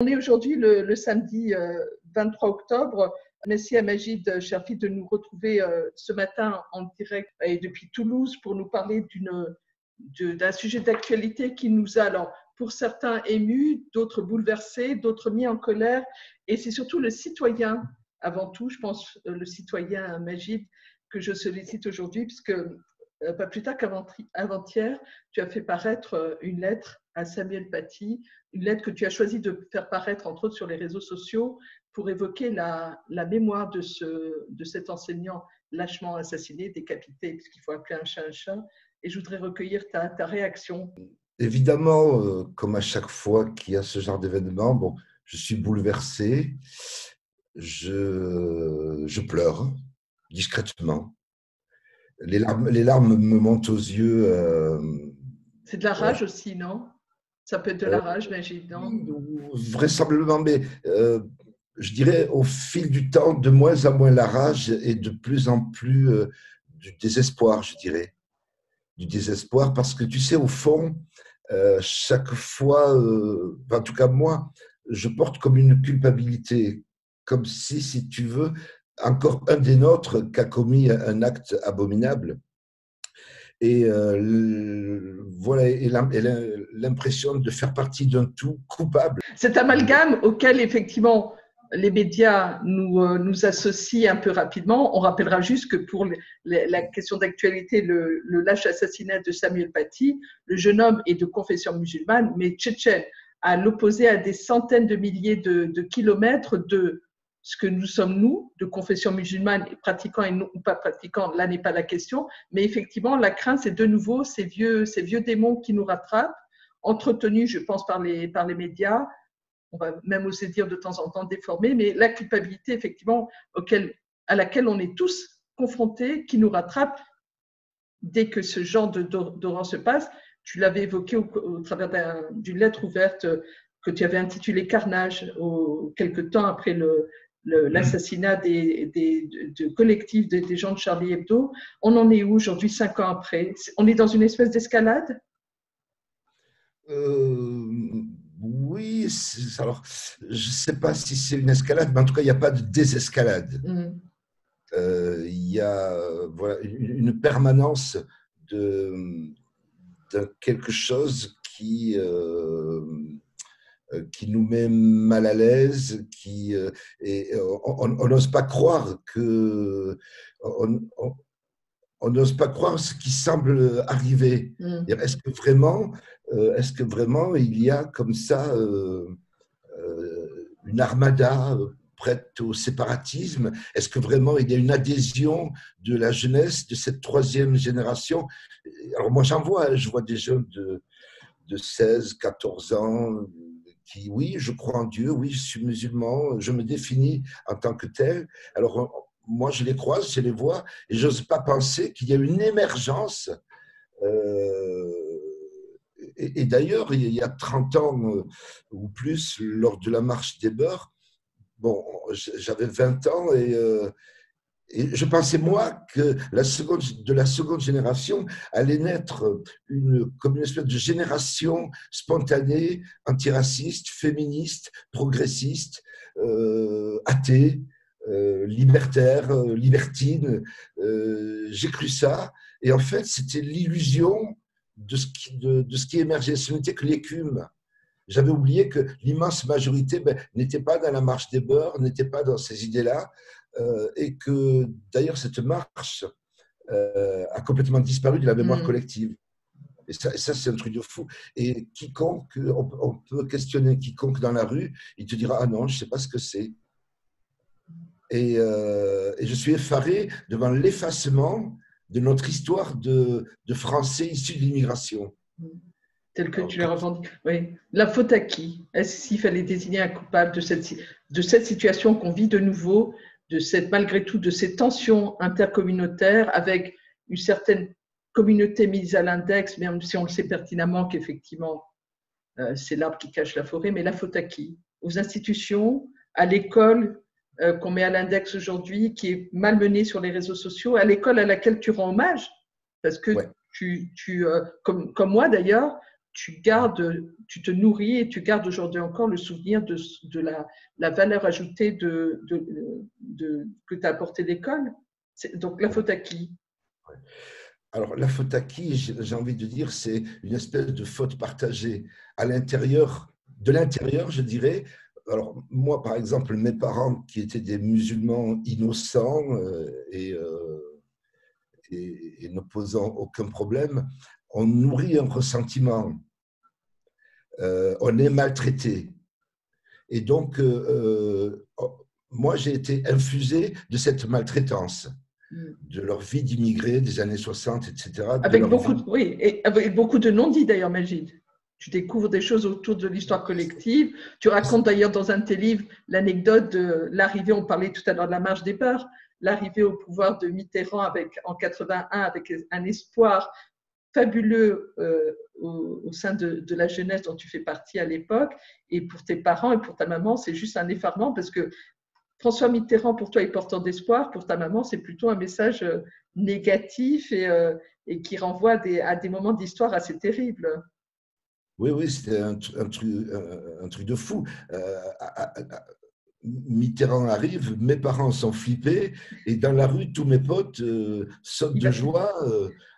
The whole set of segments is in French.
On est aujourd'hui le samedi 23 octobre. Merci à Majid Cherfi de nous retrouver ce matin en direct et depuis Toulouse pour nous parler d'un sujet d'actualité qui nous a, alors, pour certains émus, d'autres bouleversés, d'autres mis en colère. Et c'est surtout le citoyen, avant tout, je pense, le citoyen Majid, que je sollicite aujourd'hui, puisque pas plus tard qu'avant-hier, tu as fait paraître une lettre à Samuel Paty, une lettre que tu as choisi de faire paraître, entre autres, sur les réseaux sociaux pour évoquer la mémoire de cet enseignant lâchement assassiné, décapité, puisqu'il faut appeler un chat un chat. Et je voudrais recueillir ta réaction. Évidemment, comme à chaque fois qu'il y a ce genre d'événement, bon, je suis bouleversé, je pleure discrètement. Les larmes me montent aux yeux. C'est de la rage aussi, non? Ça peut être de la rage, Majid, non? Vraisemblablement, mais je dirais au fil du temps, de moins en moins la rage et de plus en plus du désespoir, je dirais. Du désespoir, parce que tu sais, au fond, chaque fois, en tout cas moi, je porte comme une culpabilité, comme si tu veux, encore un des nôtres qui a commis un acte abominable. Et voilà, et l'impression de faire partie d'un tout coupable. Cet amalgame auquel, effectivement, les médias nous associent un peu rapidement. On rappellera juste que pour la question d'actualité, le lâche assassinat de Samuel Paty, le jeune homme est de confession musulmane, mais tchétchène, à l'opposé à des centaines de milliers de kilomètres de ce que nous sommes, nous, de confession musulmane, pratiquants et non pas pratiquants, là n'est pas la question, mais effectivement, la crainte, c'est de nouveau ces vieux démons qui nous rattrapent, entretenus, je pense, par les médias, on va même oser dire de temps en temps déformés, mais la culpabilité, effectivement, à laquelle on est tous confrontés, qui nous rattrape dès que ce genre d'horreur se passe. Tu l'avais évoqué au travers d'une lettre ouverte que tu avais intitulée Carnage, quelque temps après l'assassinat de collectif des gens de Charlie Hebdo. On en est où aujourd'hui, 5 ans après? On est dans une espèce d'escalade? Oui, alors je ne sais pas si c'est une escalade, mais en tout cas, il n'y a pas de désescalade. Il y a voilà, une permanence de quelque chose qui nous met mal à l'aise, et on n'ose pas croire on n'ose pas croire ce qui semble arriver. Est-ce que vraiment il y a comme ça une armada prête au séparatisme? Est-ce que vraiment il y a une adhésion de la jeunesse, de cette troisième génération? Alors moi je vois des jeunes de 16, 14 ans qui, oui, je crois en Dieu, oui, je suis musulman, je me définis en tant que tel. Alors moi je les croise, je les vois, et je n'ose pas penser qu'il y a une émergence. Et d'ailleurs, il y a 30 ans ou plus, lors de la marche des beurs, bon, j'avais 20 ans et je pensais, moi, que de la seconde génération allait naître comme une espèce de génération spontanée, antiraciste, féministe, progressiste, athée, libertaire, libertine. J'ai cru ça. Et en fait, c'était l'illusion de ce qui émergeait. Ce n'était que l'écume. J'avais oublié que l'immense majorité n'était pas dans la marche des beurs, n'était pas dans ces idées-là, et que d'ailleurs cette marche a complètement disparu de la mémoire collective. Et ça c'est un truc de fou. Et quiconque, on peut questionner quiconque dans la rue, il te dira « Ah non, je ne sais pas ce que c'est ». Et je suis effaré devant l'effacement de notre histoire de Français issus de l'immigration. Tel que tu l'as revendiqué. Oui. La faute à qui? Est-ce qu'il fallait désigner un coupable de cette situation qu'on vit de nouveau, malgré tout, de ces tensions intercommunautaires avec une certaine communauté mise à l'index, même si on le sait pertinemment qu'effectivement, c'est l'arbre qui cache la forêt, mais la faute à qui? Aux institutions, à l'école qu'on met à l'index aujourd'hui, qui est malmenée sur les réseaux sociaux, à l'école à laquelle tu rends hommage, parce que ouais. Comme moi d'ailleurs, tu te nourris et tu gardes aujourd'hui encore le souvenir de la valeur ajoutée que t'a apporté l'école. Donc, la faute à qui? Alors, la faute à qui, j'ai envie de dire, c'est une espèce de faute partagée. À l'intérieur, de l'intérieur, je dirais. Alors, moi, par exemple, mes parents, qui étaient des musulmans innocents et ne posant aucun problème, on nourrit un ressentiment. On est maltraité. Et donc, moi, j'ai été infusé de cette maltraitance, de leur vie d'immigrés des années 60, etc. Oui, et avec beaucoup de non-dits d'ailleurs, Magid. Tu découvres des choses autour de l'histoire collective. Tu racontes d'ailleurs dans un de tes livres l'anecdote de l'arrivée, on parlait tout à l'heure de la marche des peurs, l'arrivée au pouvoir de Mitterrand en 81 avec un espoir fabuleux au sein de la jeunesse dont tu fais partie à l'époque. Et pour tes parents et pour ta maman, c'est juste un effarement parce que François Mitterrand, pour toi, est porteur d'espoir. Pour ta maman, c'est plutôt un message négatif et qui renvoie à des moments d'histoire assez terribles. Oui, oui, c'était un truc de fou. Mitterrand arrive, mes parents sont flippés et dans la rue, tous mes potes sautent de joie.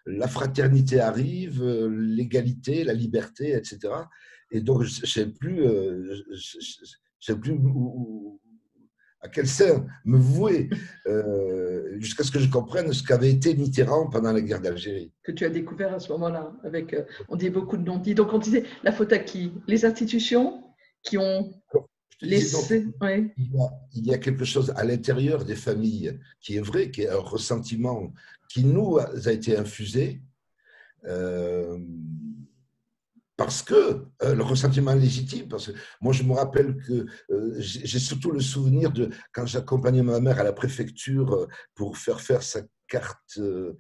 La fraternité arrive, l'égalité, la liberté, etc. Et donc, je ne sais plus à quel sein me vouer jusqu'à ce que je comprenne ce qu'avait été Mitterrand pendant la guerre d'Algérie. Que tu as découvert à ce moment-là. On dit beaucoup de non-dits. Donc, on disait la faute à qui? Les institutions qui ont laissé. Ouais. Il y a quelque chose à l'intérieur des familles qui est vrai, qui est un ressentiment qui nous a été infusé. Parce que le ressentiment est légitime, parce que moi je me rappelle que j'ai surtout le souvenir de quand j'accompagnais ma mère à la préfecture pour faire sa carte de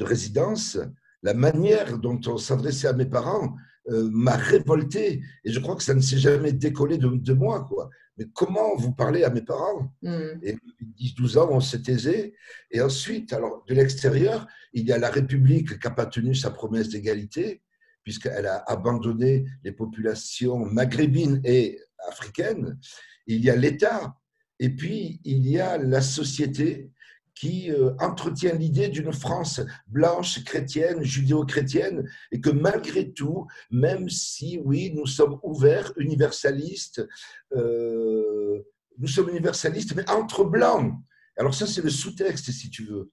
résidence, la manière dont on s'adressait à mes parents m'a révolté et je crois que ça ne s'est jamais décollé de moi, quoi. Mais comment vous parlez à mes parents? Et 10-12 ans, on s'est taisé. Et ensuite, alors de l'extérieur, il y a la République qui n'a pas tenu sa promesse d'égalité, puisqu'elle a abandonné les populations maghrébines et africaines. Il y a l'État, et puis il y a la société qui entretient l'idée d'une France blanche, chrétienne, judéo-chrétienne, et que malgré tout, même si, oui, nous sommes ouverts, universalistes, nous sommes universalistes, mais entre blancs. Alors ça, c'est le sous-texte, si tu veux.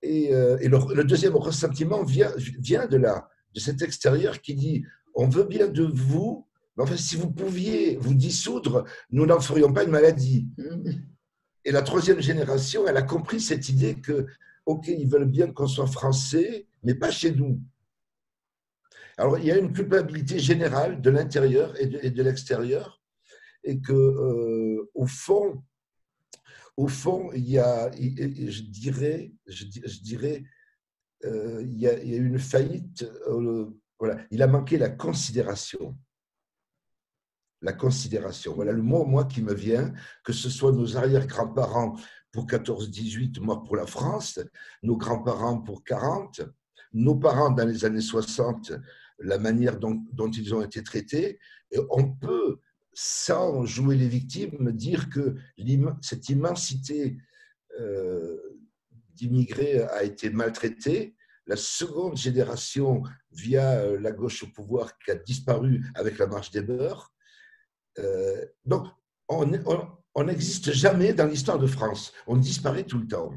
Et le deuxième ressentiment vient de là, de cet extérieur qui dit on veut bien de vous, mais enfin, si vous pouviez vous dissoudre, nous n'en ferions pas une maladie. Et la troisième génération, elle a compris cette idée que, OK, ils veulent bien qu'on soit français, mais pas chez nous. Alors, il y a une culpabilité générale de l'intérieur et de l'extérieur, et que, au fond, il y a, je dirais, il y a une faillite. Voilà, il a manqué la considération. La considération. Voilà le mot, moi, qui me vient, que ce soit nos arrière-grands-parents pour 14-18 morts pour la France, nos grands-parents pour 40, nos parents dans les années 60, la manière dont ils ont été traités. Et on peut, sans jouer les victimes, dire que cette immensité d'immigrés a été maltraitée. La seconde génération, via la gauche au pouvoir, qui a disparu avec la marche des beurs. Donc, on n'existe jamais dans l'histoire de France. On disparaît tout le temps.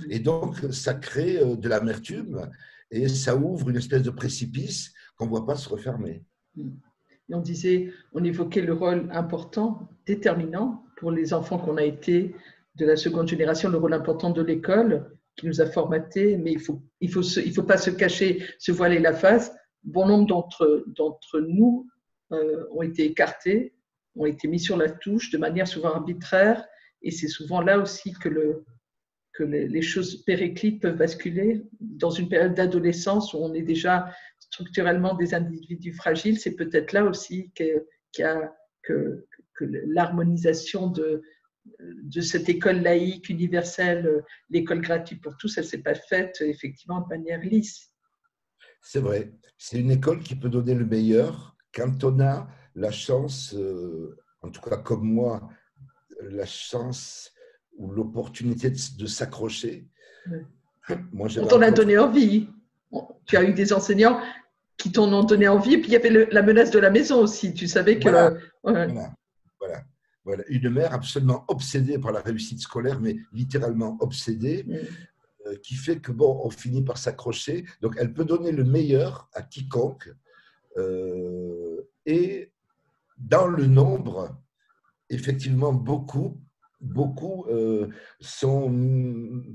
Et donc, ça crée de l'amertume et ça ouvre une espèce de précipice qu'on ne voit pas se refermer. Et on évoquait le rôle important, déterminant pour les enfants qu'on a été de la seconde génération, le rôle important de l'école qui nous a formatés, mais il faut pas se cacher, se voiler la face. Bon nombre d'entre nous ont été écartés, ont été mis sur la touche de manière souvent arbitraire, et c'est souvent là aussi que les choses périclites peuvent basculer. Dans une période d'adolescence où on est déjà structurellement des individus fragiles, c'est peut-être là aussi que l'harmonisation de cette école laïque, universelle, l'école gratuite pour tous, elle ne s'est pas faite effectivement de manière lisse. C'est vrai. C'est une école qui peut donner le meilleur quand on a la chance, en tout cas comme moi, la chance ou l'opportunité de s'accrocher. Ouais. Moi, On j'avais t'en a encore. donné envie. Tu as eu des enseignants qui t'en ont donné envie. Et puis il y avait la menace de la maison aussi. Tu savais Voilà, que. Ouais. voilà, voilà, voilà. Une mère absolument obsédée par la réussite scolaire, mais littéralement obsédée, Mm. qui fait que, bon, on finit par s'accrocher. Donc, elle peut donner le meilleur à quiconque. Et dans le nombre, effectivement, beaucoup sont,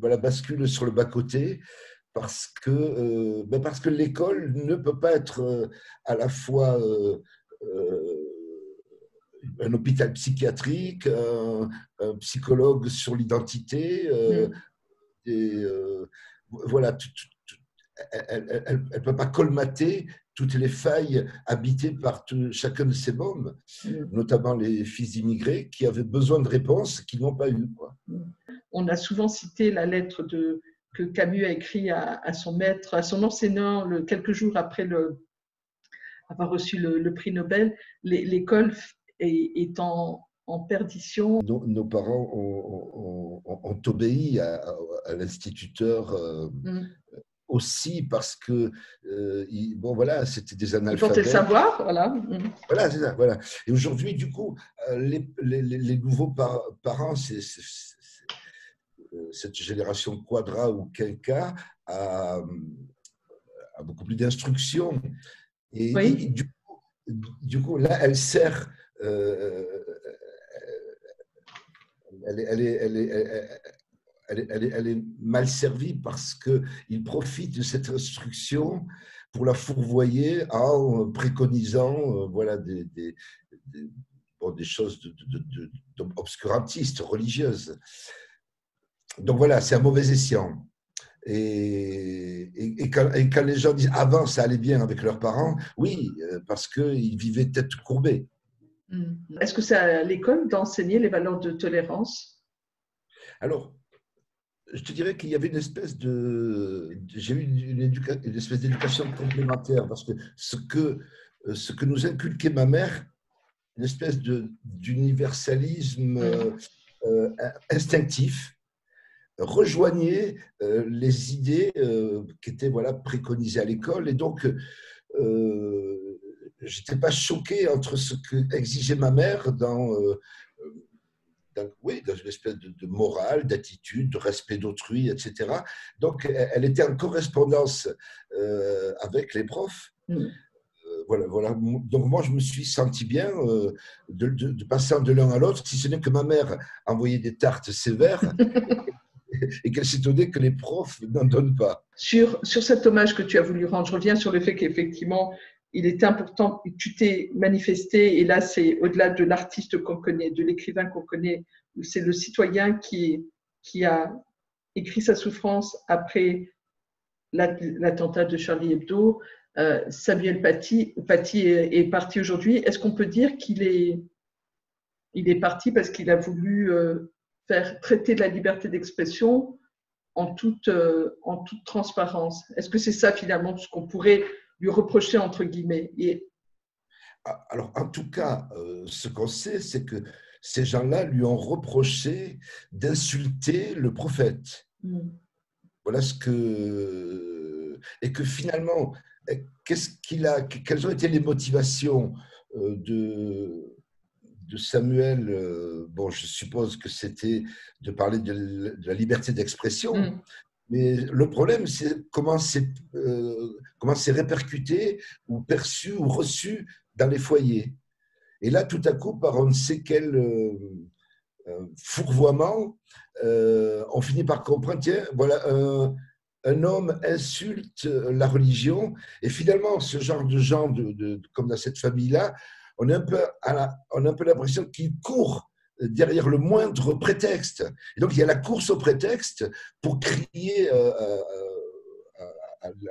voilà, basculent sur le bas-côté parce que l'école ne peut pas être à la fois euh, un hôpital psychiatrique, un psychologue sur l'identité, Mm. et, voilà, elle ne peut pas colmater toutes les failles habitées par chacun de ces mômes, Mm. notamment les fils d'immigrés qui avaient besoin de réponses qu'ils n'ont pas eues, quoi. On a souvent cité la lettre que Camus a écrite à son maître, à son enseignant, quelques jours après avoir reçu le prix Nobel. L'école est en perdition. Nos parents ont obéi à l'instituteur Mm. aussi parce que bon voilà, c'était des Il portait le analphabètes. savoir, voilà. Mm. Voilà, c'est ça, voilà. Et aujourd'hui, du coup, les nouveaux parents, cette génération quadra ou quinca a, a beaucoup plus d'instruction. Et Oui. du coup, là, elle sert, euh, elle est, elle est, elle est, elle est mal servie parce qu'il profite de cette instruction pour la fourvoyer en préconisant voilà, bon, des choses obscurantistes, religieuses. Donc voilà, c'est un mauvais escient. Et quand les gens disent avant ça allait bien avec leurs parents, oui, parce qu'ils vivaient tête courbée. Mm. Est-ce que c'est à l'école d'enseigner les valeurs de tolérance? Alors, je te dirais qu'il y avait une espèce j'ai eu une espèce d'éducation complémentaire parce que ce que nous inculquait ma mère, une espèce d'universalisme Mm. instinctif, rejoignait les idées qui étaient voilà, préconisées à l'école. Et donc, je n'étais pas choqué entre ce que exigeait ma mère oui, dans une espèce de morale, d'attitude, de respect d'autrui, etc. Donc, elle était en correspondance avec les profs. Mm. Voilà, voilà. Donc, moi, je me suis senti bien de passer de l'un à l'autre, si ce n'est que ma mère envoyait des tartes sévères et qu'elle s'étonnait que les profs n'en donnent pas. Sur cet hommage que tu as voulu rendre, je reviens sur le fait qu'effectivement, il était important, tu t'es manifesté, et là, c'est au-delà de l'artiste qu'on connaît, de l'écrivain qu'on connaît, c'est le citoyen qui a écrit sa souffrance après l'attentat de Charlie Hebdo. Samuel Paty est parti aujourd'hui. Est-ce qu'on peut dire il est parti parce qu'il a voulu faire traiter de la liberté d'expression en toute transparence? Est-ce que c'est ça finalement ce qu'on pourrait lui reprocher entre guillemets? Alors, en tout cas, ce qu'on sait, c'est que ces gens-là lui ont reproché d'insulter le prophète. Mm. Voilà ce que. Et que finalement, quelles ont été les motivations de Samuel? Bon, je suppose que c'était de parler de la liberté d'expression. Mm. Mais le problème, c'est comment c'est répercuté ou perçu ou reçu dans les foyers. Et là, tout à coup, par on ne sait quel fourvoiement, on finit par comprendre, tiens, voilà, un homme insulte la religion. Et finalement, ce genre de gens, comme dans cette famille-là, on a un peu l'impression qu'ils courent derrière le moindre prétexte. Et donc, il y a la course au prétexte pour crier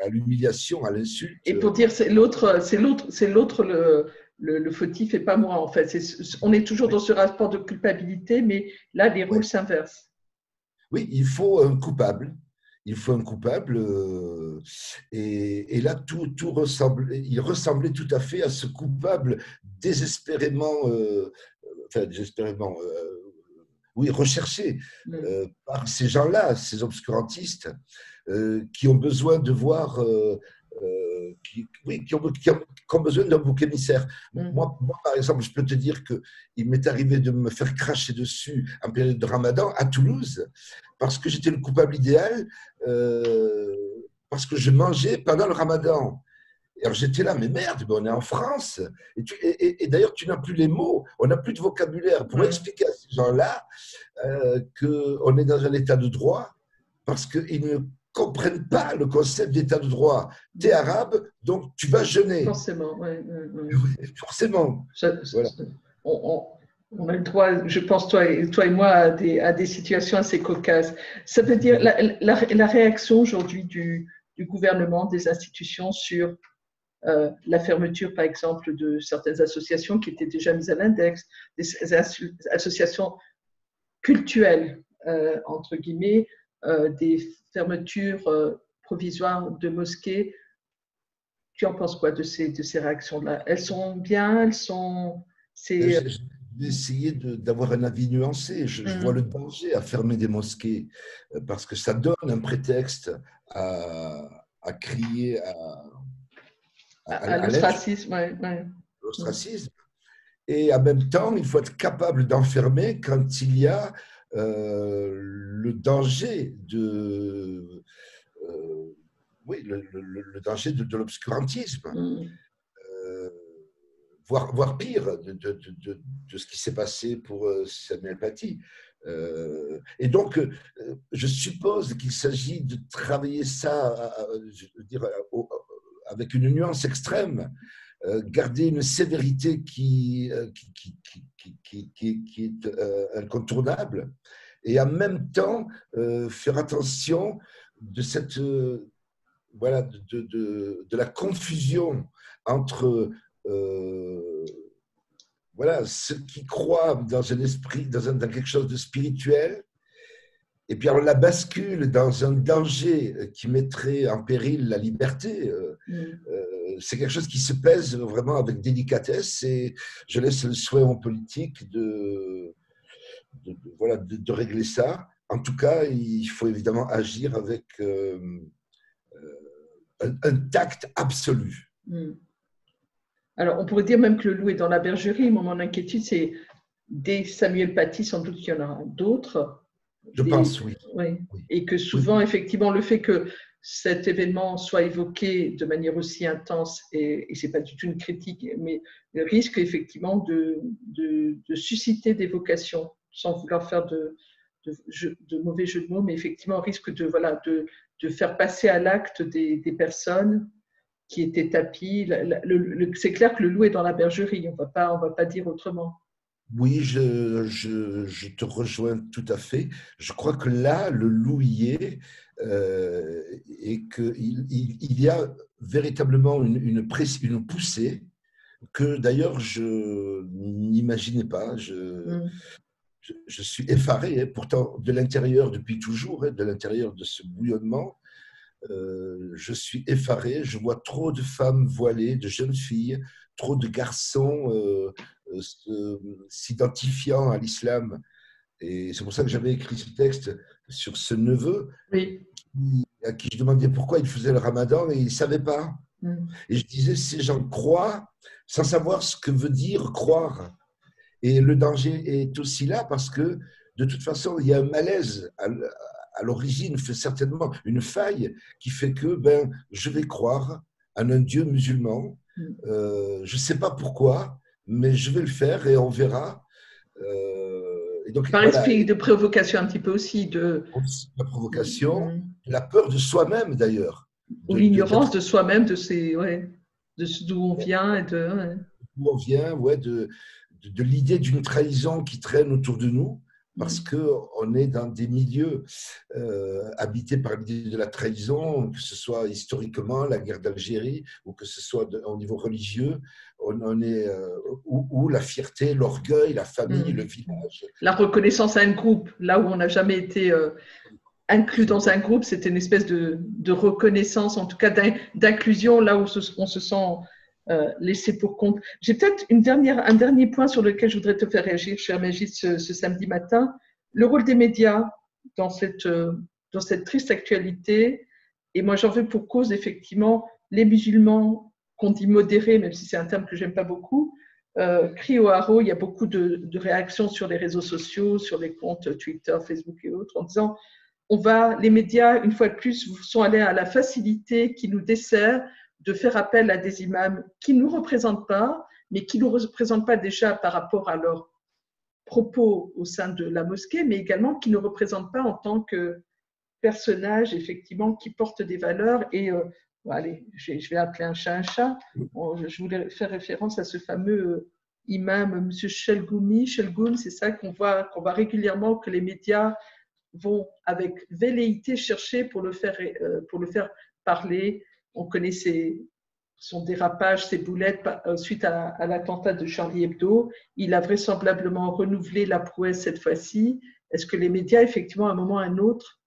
à l'humiliation, à l'insulte. Et pour dire c'est l'autre le fautif et pas moi en fait. On est toujours Oui, dans ce rapport de culpabilité, mais là les oui. rôles s'inversent. Oui, il faut un coupable. il faut un coupable. Et là, il ressemblait tout à fait à ce coupable désespérément, enfin désespérément, oui, recherché par ces gens-là, ces obscurantistes, qui ont besoin de voir, oui, qui ont besoin d'un bouc émissaire. Moi, par exemple, je peux te dire qu'il m'est arrivé de me faire cracher dessus en période de Ramadan à Toulouse, parce que j'étais le coupable idéal, parce que je mangeais pendant le Ramadan. Alors j'étais là, mais merde, on est en France. Et d'ailleurs, tu n'as plus les mots, on n'a plus de vocabulaire pour expliquer à ces gens-là qu'on est dans un état de droit, parce qu'ils ne comprennent pas le concept d'état de droit. Tu es arabe, donc tu vas jeûner. Forcément, oui. Forcément. Voilà. On a le droit, je pense, toi et moi, à des situations assez cocasses. Ça veut dire la réaction aujourd'hui du gouvernement, des institutions sur la fermeture, par exemple, de certaines associations qui étaient déjà mises à l'index, des associations cultuelles, entre guillemets, des fermetures provisoires de mosquées. Tu en penses quoi de ces réactions-là? Elles sont bien, elles sont… J'ai essayé d'avoir un avis nuancé. Je vois le danger à fermer des mosquées parce que ça donne un prétexte à crier à l'ostracisme. L'ostracisme. Et en même temps, il faut être capable d'enfermer quand il y a le danger oui, le danger de l'obscurantisme. Voire pire de ce qui s'est passé pour Samuel Paty. Et donc, je suppose qu'il s'agit de travailler ça, je veux dire, avec une nuance extrême, garder une sévérité qui est incontournable, et en même temps faire attention de cette voilà de la confusion entre voilà ceux qui croient dans un esprit, dans quelque chose de spirituel, et puis on la bascule dans un danger qui mettrait en péril la liberté. C'est quelque chose qui se pèse vraiment avec délicatesse, et je laisse le souhait aux politiques de régler ça. En tout cas, il faut évidemment agir avec un tact absolu. Alors, on pourrait dire même que le loup est dans la bergerie. Mon inquiétude, c'est des Samuel Paty, sans doute qu'il y en a d'autres. Je pense, oui. Et que souvent, effectivement, le fait que cet événement soit évoqué de manière aussi intense, et ce n'est pas du tout une critique, mais le risque effectivement de susciter des vocations, sans vouloir faire de mauvais jeux de mots, mais effectivement, risque de faire passer à l'acte des personnes qui étaient tapies. C'est clair que le loup est dans la bergerie, on va pas dire autrement. Oui, je te rejoins tout à fait. Je crois que là, le loup y est, et qu'il y a véritablement une poussée que d'ailleurs je n'imaginais pas. Je suis effaré, pourtant de l'intérieur depuis toujours, de l'intérieur de ce bouillonnement. Je suis effaré, je vois trop de femmes voilées, de jeunes filles, trop de garçons s'identifiant à l'islam. Et c'est pour ça que j'avais écrit ce texte sur ce neveu à qui je demandais pourquoi il faisait le ramadan, et il ne savait pas. Et je disais, ces gens croient sans savoir ce que veut dire croire. Et le danger est aussi là parce que de toute façon, il y a un malaise à l'origine, fait certainement une faille qui fait que je vais croire en un Dieu musulman. Je ne sais pas pourquoi, mais je vais le faire et on verra. Et donc, par esprit de provocation un petit peu aussi. La provocation, la peur de soi-même d'ailleurs. Ou l'ignorance de soi-même, d'où on vient. Et d'où on vient, de l'idée d'une trahison qui traîne autour de nous. Parce qu'on est dans des milieux habités par l'idée de la trahison, que ce soit historiquement la guerre d'Algérie, ou que ce soit au niveau religieux, on est où la fierté, l'orgueil, la famille, le village. La reconnaissance à un groupe, là où on n'a jamais été inclus dans un groupe, c'était une espèce de reconnaissance, en tout cas d'inclusion, là où on se sent laissé pour compte. J'ai peut-être un dernier point sur lequel je voudrais te faire réagir, cher Magid, ce samedi matin. Le rôle des médias dans cette triste actualité. Et moi, j'en veux pour cause, effectivement, les musulmans, qu'on dit modérés, même si c'est un terme que j'aime pas beaucoup, crient au haro. Il y a beaucoup de réactions sur les réseaux sociaux, sur les comptes Twitter, Facebook et autres, en disant les médias, une fois de plus, sont allés à la facilité qui nous dessert de faire appel à des imams qui ne nous représentent pas, mais qui ne nous représentent pas déjà par rapport à leurs propos au sein de la mosquée, mais également qui ne nous représentent pas en tant que personnages, effectivement, qui portent des valeurs. Et allez, je vais appeler un chat un chat. Je voulais faire référence à ce fameux imam, M. Shelgoun, c'est ça qu'on voit régulièrement, que les médias vont avec velléité chercher pour le faire parler. On connaît son dérapage, ses boulettes suite à l'attentat de Charlie Hebdo. Il a vraisemblablement renouvelé la prouesse cette fois-ci. Est-ce que les médias, effectivement, à un moment ou à un autre,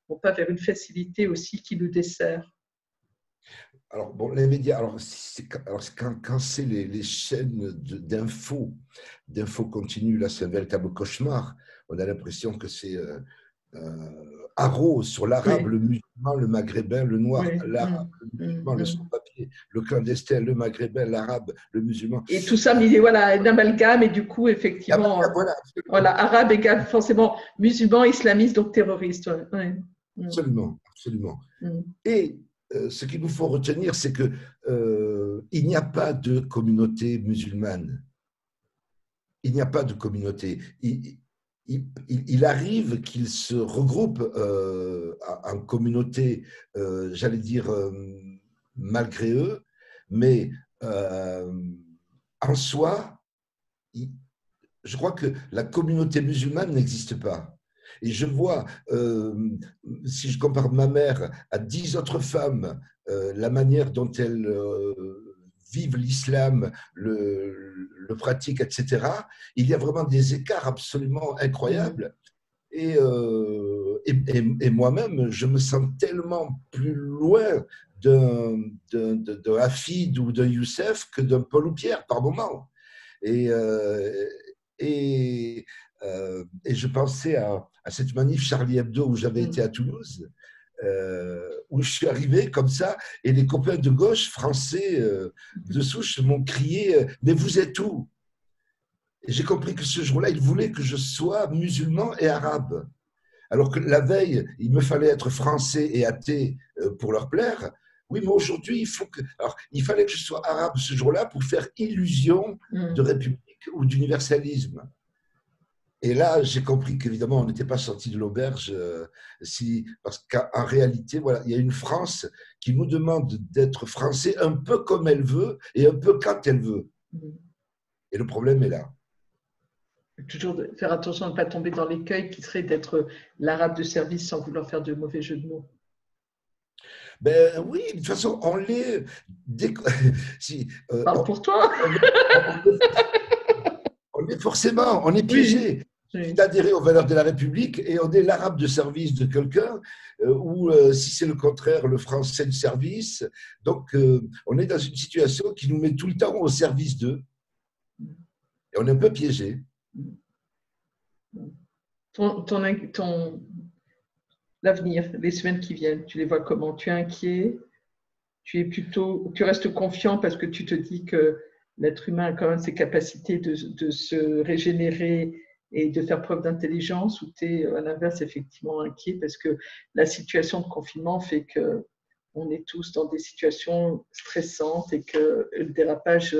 ne vont pas vers une facilité aussi qui nous dessert? Alors, bon, les médias, quand c'est les chaînes d'infos continues, là, c'est un véritable cauchemar. On a l'impression que c'est haro sur l'arabe, Oui. le musulman, le maghrébin, le noir, Oui. l'arabe, le musulman, le sans-papier, le clandestin, le maghrébin, l'arabe, le musulman. Et tout ça, voilà, un amalgame, et du coup, effectivement, voilà, arabe égale forcément musulman, islamiste, donc terroriste. Ouais. Absolument, absolument. Et ce qu'il nous faut retenir, c'est que il n'y a pas de communauté musulmane. Il n'y a pas de communauté. Il arrive qu'ils se regroupent en communauté, j'allais dire, malgré eux, mais en soi, je crois que la communauté musulmane n'existe pas. Et je vois, si je compare ma mère à 10 autres femmes, la manière dont elles vivent l'islam, le pratiquent, etc., il y a vraiment des écarts absolument incroyables. Et moi-même, je me sens tellement plus loin d'un Hafid ou d'un Youssef que d'un Paul ou Pierre par moment. Et je pensais à cette manif Charlie Hebdo où j'avais été à Toulouse, où je suis arrivé comme ça, et les copains de gauche français de souche m'ont crié « Mais vous êtes où ?» Et j'ai compris que ce jour-là, ils voulaient que je sois musulman et arabe. Alors que la veille, il me fallait être français et athée pour leur plaire. Oui, mais aujourd'hui, il fallait que je sois arabe ce jour-là pour faire illusion de république ou d'universalisme. Et là, j'ai compris qu'évidemment, on n'était pas sorti de l'auberge, parce qu'en réalité, voilà, il y a une France qui nous demande d'être français un peu comme elle veut et un peu quand elle veut. Et le problème est là. Toujours faire attention à ne pas tomber dans l'écueil qui serait d'être l'arabe de service sans vouloir faire de mauvais jeu de mots. Ben oui, de toute façon, on l'est. Parle pour toi. On est forcément, on est piégé. Oui. D'adhérer aux valeurs de la République et on est l'arabe de service de quelqu'un, ou si c'est le contraire, le français de service. Donc, on est dans une situation qui nous met tout le temps au service d'eux. Et on est un peu piégé. L'avenir, les semaines qui viennent, tu les vois comment? Tu es inquiet? Tu restes confiant parce que tu te dis que l'être humain a quand même ses capacités de se régénérer et de faire preuve d'intelligence, ou tu es à l'inverse effectivement inquiet parce que la situation de confinement fait qu'on est tous dans des situations stressantes et que le dérapage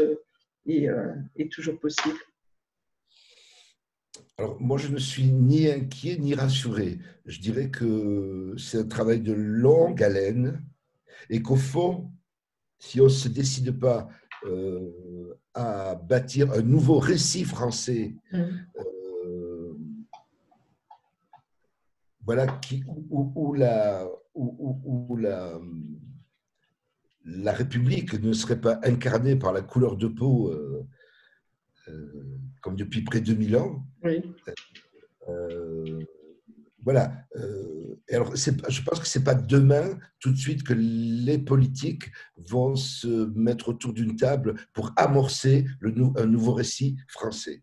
est toujours possible? Alors, moi, je ne suis ni inquiet ni rassuré. Je dirais que c'est un travail de longue haleine et qu'au fond, si on ne se décide pas à bâtir un nouveau récit français, voilà, où la République ne serait pas incarnée par la couleur de peau comme depuis près de 2000 ans. Oui. Voilà. Et alors, je pense que ce n'est pas demain, tout de suite, que les politiques vont se mettre autour d'une table pour amorcer un nouveau récit français.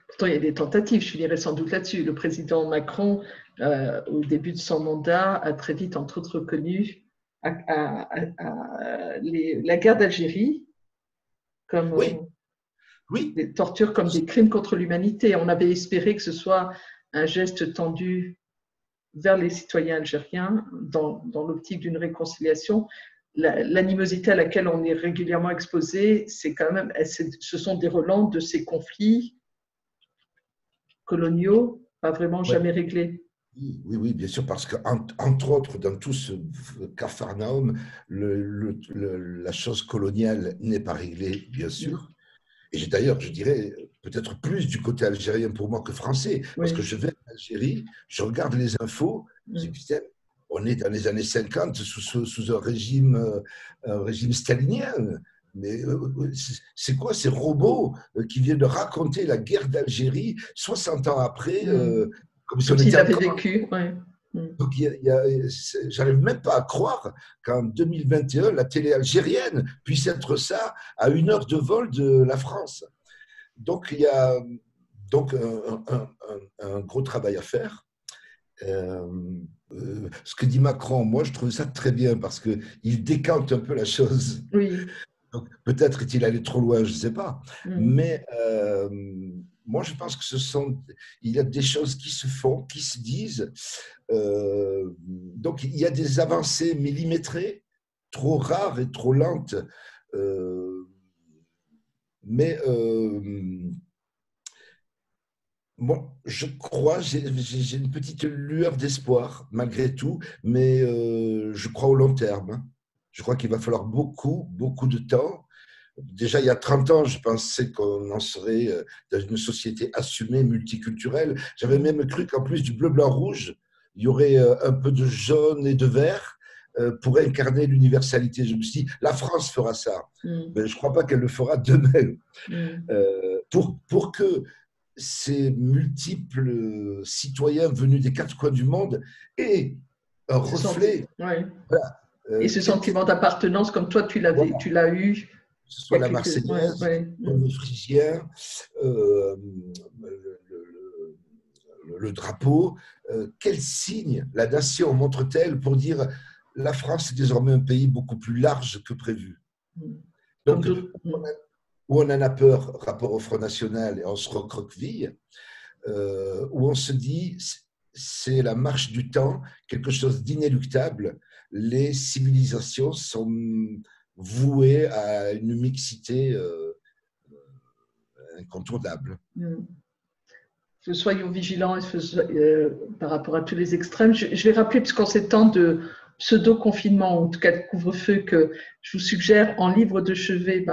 Pourtant, il y a des tentatives, je finirai sans doute là-dessus. Le président Macron, au début de son mandat, a très vite, entre autres, reconnu la guerre d'Algérie comme Oui, oui. des tortures, comme des crimes contre l'humanité. On avait espéré que ce soit un geste tendu vers les citoyens algériens dans l'optique d'une réconciliation. L'animosité à laquelle on est régulièrement exposé, c'est quand même, ce sont des relents de ces conflits coloniaux, pas vraiment jamais réglés. Oui, oui, bien sûr, parce qu'entre autres, dans tout ce capharnaüm, la chose coloniale n'est pas réglée, bien sûr. Et d'ailleurs, je dirais peut-être plus du côté algérien pour moi que français, parce que je vais en Algérie, je regarde les infos, je dis, putain, on est dans les années 50 sous un régime stalinien. Mais c'est quoi ces robots qui viennent de raconter la guerre d'Algérie 60 ans après, comme si on était encore vécu. Donc, j'arrive même pas à croire qu'en 2021, la télé algérienne puisse être ça à 1 heure de vol de la France. Donc, il y a donc un gros travail à faire. Ce que dit Macron, moi, je trouve ça très bien parce qu'il décante un peu la chose. Oui. Donc, peut-être est-il allé trop loin, je ne sais pas. Mais moi, je pense que il y a des choses qui se font, qui se disent. Donc, il y a des avancées millimétrées, trop rares et trop lentes. Mais moi, je crois, j'ai une petite lueur d'espoir, malgré tout, mais je crois au long terme. Je crois qu'il va falloir beaucoup, beaucoup de temps. Déjà, il y a 30 ans, je pensais qu'on en serait dans une société assumée, multiculturelle. J'avais même cru qu'en plus du bleu, blanc, rouge, il y aurait un peu de jaune et de vert pour incarner l'universalité. Je me suis dit, la France fera ça. Mais je ne crois pas qu'elle le fera demain. Pour que ces multiples citoyens venus des 4 coins du monde aient un reflet. Voilà, et ce sentiment d'appartenance, comme toi, tu l'as eu. Que ce soit la Marseillaise, le Phrygien, le drapeau. Quel signe la nation montre-t-elle pour dire la France est désormais un pays beaucoup plus large que prévu. Donc, où on en a peur, rapport au Front National, et on se recroqueville, où on se dit c'est la marche du temps, quelque chose d'inéluctable. Les civilisations sont vouées à une mixité incontournable. Soyons vigilants par rapport à tous les extrêmes. Je vais rappeler, puisqu'en ces temps de pseudo-confinement, ou en tout cas de couvre-feu, que je vous suggère en livre de chevet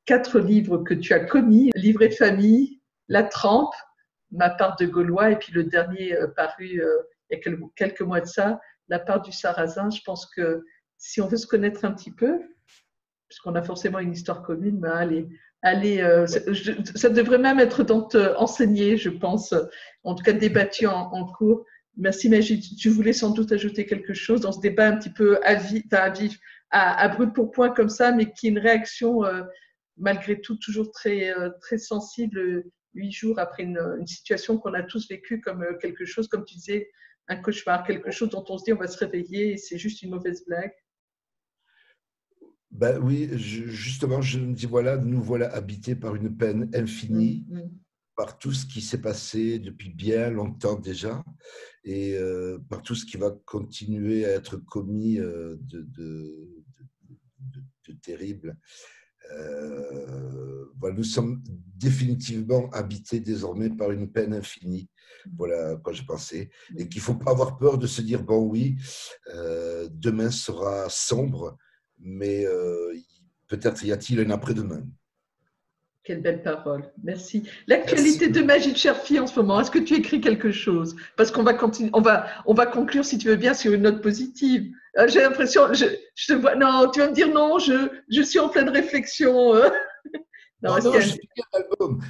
4 livres que tu as commis: Livret de famille, La Trempe, Ma part de Gaulois, et puis le dernier paru il y a quelques mois de ça, La part du Sarrasin. Je pense que si on veut se connaître un petit peu, puisqu'on a forcément une histoire commune, ça devrait même être enseigné, je pense, en tout cas débattu en cours. Merci Magid. Tu voulais sans doute ajouter quelque chose dans ce débat un petit peu à brûle pour point comme ça, mais qui est une réaction malgré tout toujours très, très sensible 8 jours après une situation qu'on a tous vécue comme quelque chose, comme tu disais, un cauchemar, quelque chose dont on se dit on va se réveiller et c'est juste une mauvaise blague. Ben oui, justement, je me dis, voilà, nous voilà habités par une peine infinie, par tout ce qui s'est passé depuis bien longtemps déjà, et par tout ce qui va continuer à être commis de terrible. Voilà, nous sommes définitivement habités désormais par une peine infinie. Voilà à quoi je pensais. Et qu'il ne faut pas avoir peur de se dire, bon oui, demain sera sombre, mais peut-être y a-t-il un après-demain. Quelle belle parole, merci. L'actualité de Magid Cherfi en ce moment, est-ce que tu écris quelque chose? Parce qu'on va continuer, on va conclure, si tu veux bien, sur une note positive. J'ai l'impression, je te vois, non, tu vas me dire non, je suis en pleine réflexion. Non,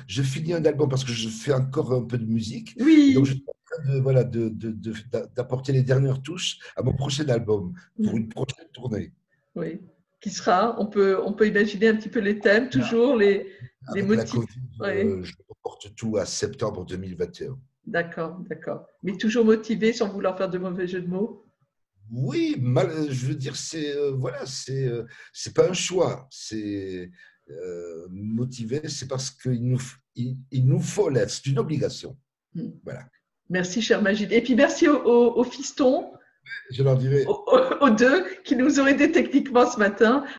je finis un album parce que je fais encore un peu de musique. Oui. Donc, je suis en train voilà, d'apporter les dernières touches à mon prochain album pour une prochaine tournée. Oui. Qui sera, on peut imaginer un petit peu les thèmes, toujours les Avec la motifs. Covid, Oui. je reporte tout à septembre 2021. D'accord, d'accord. Mais toujours motivé sans vouloir faire de mauvais jeu de mots. Oui, je veux dire, voilà, c'est pas un choix. C'est motivé, c'est parce il nous faut l'être. C'est une obligation. Voilà. Merci, cher Magid. Et puis merci aux fistons, Je leur dirai. aux deux qui nous ont aidés techniquement ce matin.